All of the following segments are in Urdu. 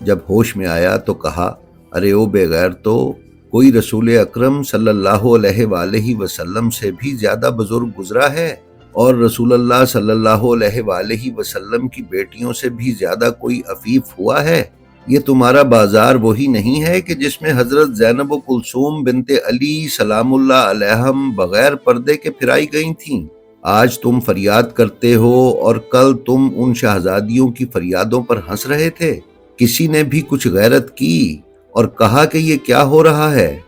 جب ہوش میں آیا تو کہا، ارے او بے غیر، تو کوئی رسول اکرم صلی اللہ علیہ وآلہ وسلم سے بھی زیادہ بزرگ گزرا ہے، اور رسول اللہ صلی اللہ علیہ وآلہ وسلم کی بیٹیوں سے بھی زیادہ کوئی عفیف ہوا ہے؟ یہ تمہارا بازار وہی نہیں ہے کہ جس میں حضرت زینب و کلثوم بنت علی سلام اللہ علیہم بغیر پردے کے پھرائی گئی تھیں؟ آج تم فریاد کرتے ہو اور کل تم ان شہزادیوں کی فریادوں پر ہنس رہے تھے۔ کسی نے بھی کچھ غیرت کی اور کہا کہ یہ کیا ہو رہا ہے؟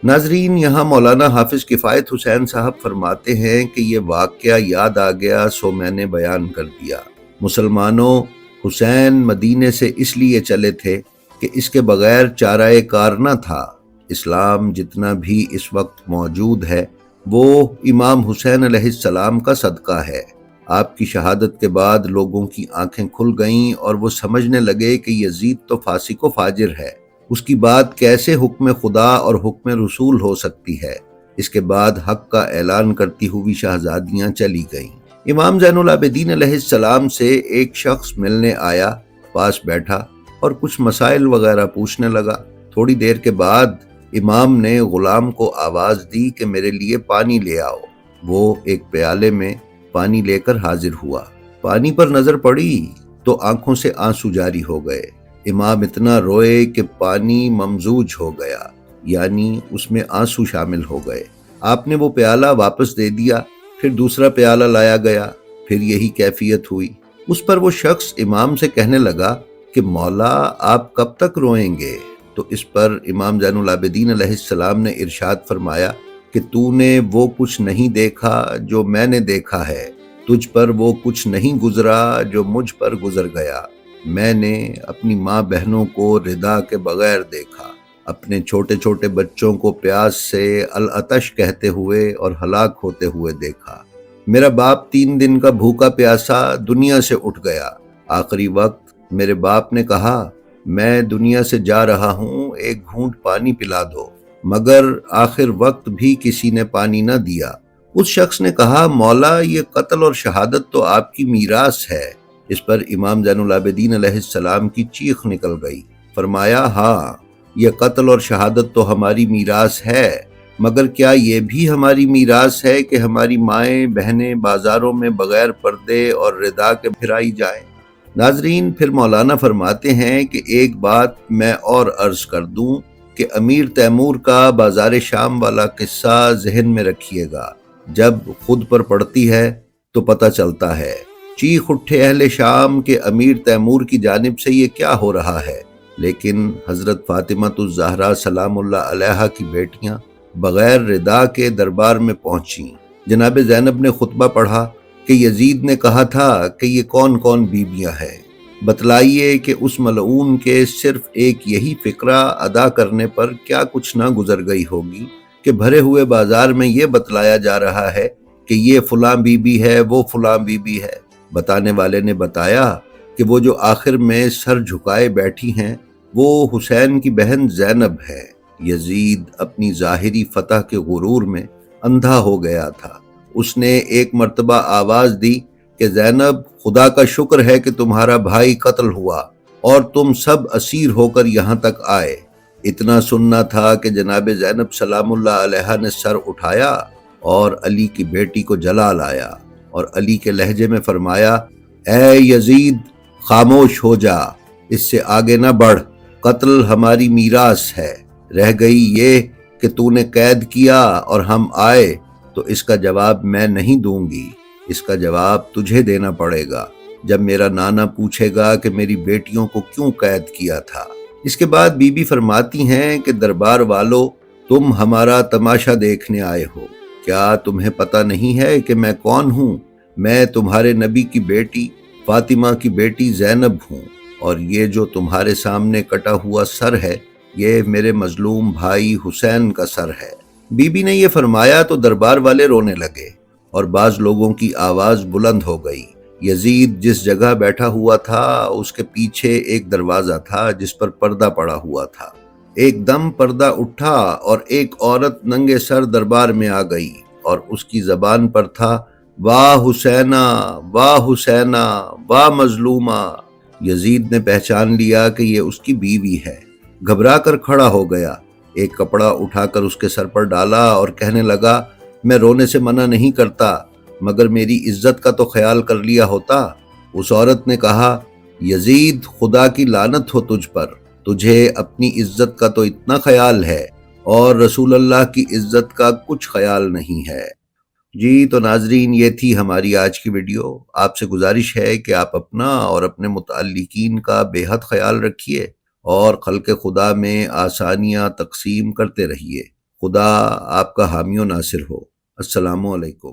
ناظرین، یہاں مولانا حافظ کفایت حسین صاحب فرماتے ہیں کہ یہ واقعہ یاد آ گیا سو میں نے بیان کر دیا۔ مسلمانوں، حسین مدینے سے اس لیے چلے تھے کہ اس کے بغیر چارہ کار نہ تھا۔ اسلام جتنا بھی اس وقت موجود ہے وہ امام حسین علیہ السلام کا صدقہ ہے۔ آپ کی شہادت کے بعد لوگوں کی آنکھیں کھل گئیں اور وہ سمجھنے لگے کہ یزید تو فاسق و فاجر ہے، اس کی بات کیسے حکم خدا اور حکم رسول ہو سکتی ہے۔ اس کے بعد حق کا اعلان کرتی ہوئی شہزادیاں چلی گئیں۔ امام زین العابدین علیہ السلام سے ایک شخص ملنے آیا، پاس بیٹھا اور کچھ مسائل وغیرہ پوچھنے لگا۔ تھوڑی دیر کے بعد امام نے غلام کو آواز دی کہ میرے لیے پانی لے آؤ۔ وہ ایک پیالے میں پانی لے کر حاضر ہوا۔ پانی پر نظر پڑی تو آنکھوں سے آنسو جاری ہو گئے۔ امام اتنا روئے کہ پانی ممزوج ہو گیا، یعنی اس میں آنسو شامل ہو گئے۔ آپ نے وہ پیالہ واپس دے دیا، پھر دوسرا پیالہ لایا گیا، پھر یہی کیفیت ہوئی۔ اس پر وہ شخص امام سے کہنے لگا کہ مولا آپ کب تک روئیں گے؟ تو اس پر امام زین العابدین علیہ السلام نے ارشاد فرمایا کہ تو نے وہ کچھ نہیں دیکھا جو میں نے دیکھا ہے، تجھ پر وہ کچھ نہیں گزرا جو مجھ پر گزر گیا۔ میں نے اپنی ماں بہنوں کو ردا کے بغیر دیکھا، اپنے چھوٹے چھوٹے بچوں کو پیاس سے العطش کہتے ہوئے اور ہلاک ہوتے ہوئے دیکھا۔ میرا باپ 3 دن کا بھوکا پیاسا دنیا سے اٹھ گیا۔ آخری وقت میرے باپ نے کہا، میں دنیا سے جا رہا ہوں، ایک گھونٹ پانی پلا دو، مگر آخر وقت بھی کسی نے پانی نہ دیا۔ اس شخص نے کہا، مولا یہ قتل اور شہادت تو آپ کی میراث ہے۔ اس پر امام زین العابدین علیہ السلام کی چیخ نکل گئی۔ فرمایا، ہاں یہ قتل اور شہادت تو ہماری میراث ہے، مگر کیا یہ بھی ہماری میراث ہے کہ ہماری مائیں بہنیں بازاروں میں بغیر پردے اور ردا کے پھرائی جائیں؟ ناظرین، پھر مولانا فرماتے ہیں کہ ایک بات میں اور عرض کر دوں کہ امیر تیمور کا بازار شام والا قصہ ذہن میں رکھیے گا، جب خود پر پڑتی ہے تو پتہ چلتا ہے۔ چیخ اٹھے اہل شام کہ امیر تیمور کی جانب سے یہ کیا ہو رہا ہے، لیکن حضرت فاطمہ الزہرا سلام اللہ علیہا کی بیٹیاں بغیر ردا کے دربار میں پہنچیں۔ جناب زینب نے خطبہ پڑھا کہ یزید نے کہا تھا کہ یہ کون کون بیویاں ہیں، بتلائیے کہ اس ملعون کے صرف ایک یہی فقرہ ادا کرنے پر کیا کچھ نہ گزر گئی ہوگی کہ بھرے ہوئے بازار میں یہ بتلایا جا رہا ہے کہ یہ فلاں بی بی ہے، وہ فلاں بی بی ہے۔ بتانے والے نے بتایا کہ وہ جو آخر میں سر جھکائے بیٹھی ہیں وہ حسین کی بہن زینب ہے۔ یزید اپنی ظاہری فتح کے غرور میں اندھا ہو گیا تھا۔ اس نے ایک مرتبہ آواز دی کہ زینب، خدا کا شکر ہے کہ تمہارا بھائی قتل ہوا اور تم سب اسیر ہو کر یہاں تک آئے۔ اتنا سننا تھا کہ جناب زینب سلام اللہ علیہا نے سر اٹھایا اور علی کی بیٹی کو جلا لایا اور علی کے لہجے میں فرمایا، اے یزید خاموش ہو جا، اس سے آگے نہ بڑھ، قتل ہماری میراث ہے۔ رہ گئی یہ کہ تو نے قید کیا اور ہم آئے تو اس کا جواب میں نہیں دوں گی، اس کا جواب تجھے دینا پڑے گا جب میرا نانا پوچھے گا کہ میری بیٹیوں کو کیوں قید کیا تھا۔ اس کے بعد بی بی فرماتی ہیں کہ دربار والو، تم ہمارا تماشا دیکھنے آئے ہو، کیا تمہیں پتہ نہیں ہے کہ میں کون ہوں؟ میں تمہارے نبی کی بیٹی فاطمہ کی بیٹی زینب ہوں، اور یہ جو تمہارے سامنے کٹا ہوا سر ہے یہ میرے مظلوم بھائی حسین کا سر ہے۔ بی بی نے یہ فرمایا تو دربار والے رونے لگے اور بعض لوگوں کی آواز بلند ہو گئی۔ یزید جس جگہ بیٹھا ہوا تھا اس کے پیچھے ایک دروازہ تھا جس پر پردہ پڑا ہوا تھا۔ ایک دم پردہ اٹھا اور ایک عورت ننگے سر دربار میں آ گئی اور اس کی زبان پر تھا، واہ حسینہ، واہ حسینہ، واہ مظلومہ۔ یزید نے پہچان لیا کہ یہ اس کی بیوی ہے، گھبرا کر کھڑا ہو گیا، ایک کپڑا اٹھا کر اس کے سر پر ڈالا اور کہنے لگا، میں رونے سے منع نہیں کرتا، مگر میری عزت کا تو خیال کر لیا ہوتا۔ اس عورت نے کہا، یزید، خدا کی لعنت ہو تجھ پر، تجھے اپنی عزت کا تو اتنا خیال ہے اور رسول اللہ کی عزت کا کچھ خیال نہیں ہے۔ جی تو ناظرین، یہ تھی ہماری آج کی ویڈیو۔ آپ سے گزارش ہے کہ آپ اپنا اور اپنے متعلقین کا بے حد خیال رکھیے اور خلق خدا میں آسانیاں تقسیم کرتے رہیے۔ خدا آپ کا حامی و ناصر ہو۔ السلام علیکم۔